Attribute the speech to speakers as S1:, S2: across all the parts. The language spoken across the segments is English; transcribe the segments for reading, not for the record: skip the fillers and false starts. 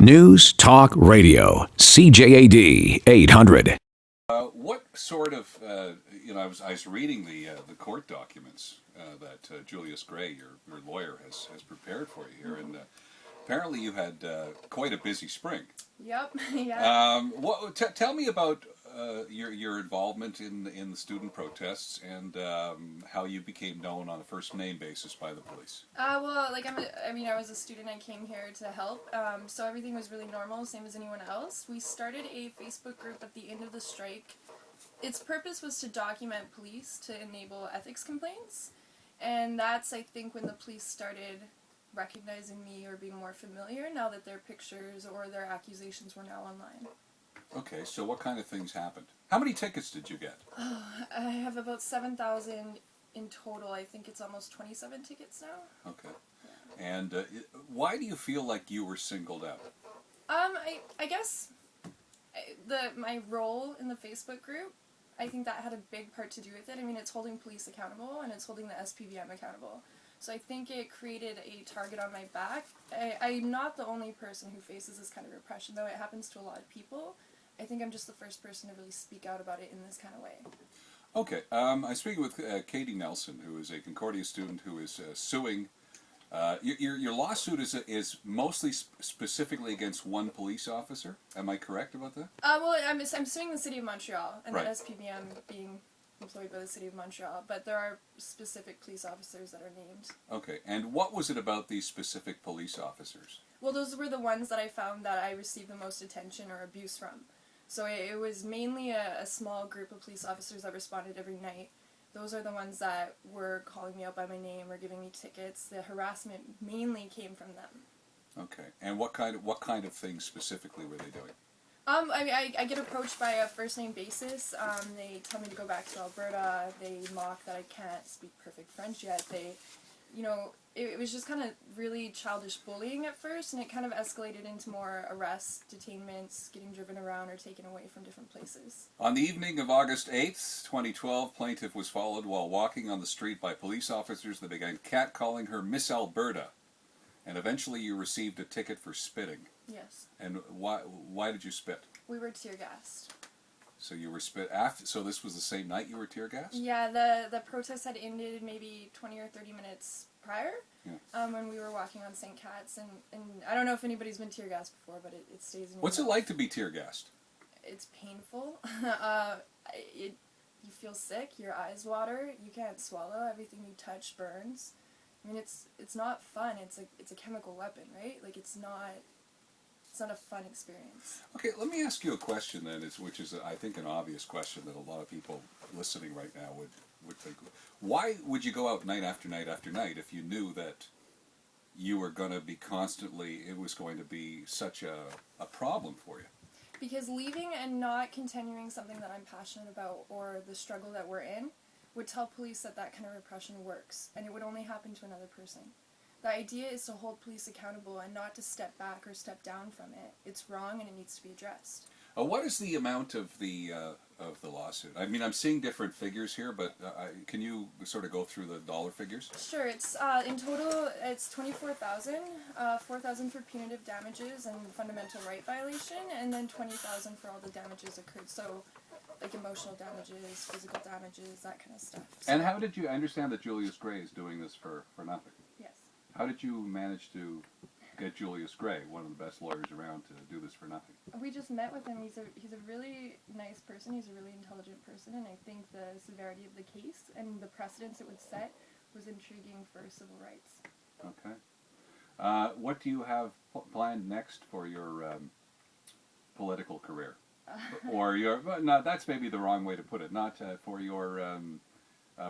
S1: News Talk Radio, CJAD 800.
S2: What sort of, I was reading the court documents that Julius Gray, your lawyer, has prepared for you here, and apparently you had quite a busy spring.
S3: Yep. Yeah.
S2: Tell me about your involvement in the student protests and how you became known on a first name basis by the police.
S3: I was a student. I came here to help. So everything was really normal, same as anyone else. We started a Facebook group at the end of the strike. Its purpose was to document police to enable ethics complaints, and that's, I think, when the police started recognizing me or being more familiar now that their pictures or their accusations were now online.
S2: Okay, so what kind of things happened? How many tickets did you get?
S3: I have about 7,000 in total. I think it's almost 27 tickets now.
S2: Okay. Yeah. And why do you feel like you were singled out?
S3: I guess my role in the Facebook group, I think that had a big part to do with it. I mean, it's holding police accountable and it's holding the SPVM accountable. So I think it created a target on my back. I'm not the only person who faces this kind of repression, though it happens to a lot of people. I think I'm just the first person to really speak out about it in this kind of way.
S2: Okay, I'm speaking with Katie Nelson, who is a Concordia student who is suing. Your lawsuit is mostly specifically against one police officer. Am I correct about that?
S3: I'm suing the City of Montreal, and
S2: right.
S3: The SPVM being employed by the City of Montreal, but there are specific police officers that are named.
S2: Okay, and what was it about these specific police officers?
S3: Well, those were the ones that I found that I received the most attention or abuse from. So it was mainly a small group of police officers that responded every night. Those are the ones that were calling me out by my name or giving me tickets. The harassment mainly came from them.
S2: Okay, and what kind of things specifically were they doing?
S3: I get approached by a first name basis. They tell me to go back to Alberta. They mock that I can't speak perfect French yet. It was just kind of really childish bullying at first, and it kind of escalated into more arrests, detainments, getting driven around or taken away from different places.
S2: On the evening of August 8th, 2012, plaintiff was followed while walking on the street by police officers that began catcalling her Miss Alberta, and eventually you received a ticket for spitting.
S3: Yes.
S2: And why did you spit?
S3: We were tear gassed.
S2: So you were spit after. So this was the same night you were tear gassed?
S3: Yeah, the protest had ended maybe 20 or 30 minutes prior. Yeah. When we were walking on St. Cat's, and I don't know if anybody's been tear gassed before, but it stays in your
S2: What's
S3: mouth.
S2: it like to be tear gassed?
S3: It's painful. You feel sick. Your eyes water. You can't swallow. Everything you touch burns. I mean, it's not fun. It's a chemical weapon, right? Like it's not a fun experience.
S2: Okay, let me ask you a question then, which is I think an obvious question that a lot of people listening right now would think. Why would you go out night after night after night if you knew that you were going to be constantly, it was going to be such a problem for you?
S3: Because leaving and not continuing something that I'm passionate about or the struggle that we're in would tell police that kind of repression works, and it would only happen to another person. The idea is to hold police accountable and not to step back or step down from it. It's wrong and it needs to be addressed.
S2: What is the amount of the lawsuit? I mean, I'm seeing different figures here, but can you sort of go through the dollar figures?
S3: Sure. It's in total it's $24,000, $4,000 for punitive damages and fundamental right violation, and then $20,000 for all the damages occurred. So, like emotional damages, physical damages, that kind of stuff. So,
S2: and how did you? I understand that Julius Gray is doing this for nothing.
S3: Yes.
S2: How did you manage to get Julius Gray, one of the best lawyers around, to do this for nothing?
S3: We just met with him. He's a really nice person. He's a really intelligent person, and I think the severity of the case and the precedents it would set was intriguing for civil rights.
S2: Okay. What do you have planned next for your political career? Or your, no, that's maybe the wrong way to put it, not for your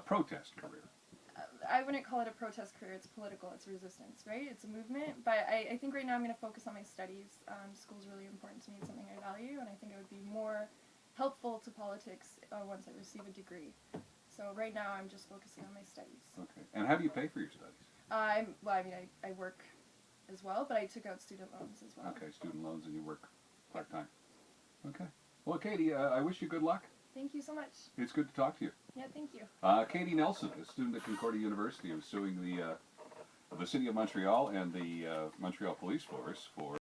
S2: protest career.
S3: I wouldn't call it a protest career. It's political. It's resistance, right? It's a movement. But I think right now I'm going to focus on my studies. School's really important to me. It's something I value, and I think it would be more helpful to politics once I receive a degree. So right now I'm just focusing on my studies.
S2: Okay. And how do you pay for your studies?
S3: I work as well, but I took out student loans as well.
S2: Okay, student loans, and you work part-time. Okay. Well, Katie, I wish you good luck.
S3: Thank you so much.
S2: It's good to talk to you.
S3: Yeah, thank you.
S2: Katie Nelson, a student at Concordia University, who's suing the City of Montreal and the Montreal Police Force for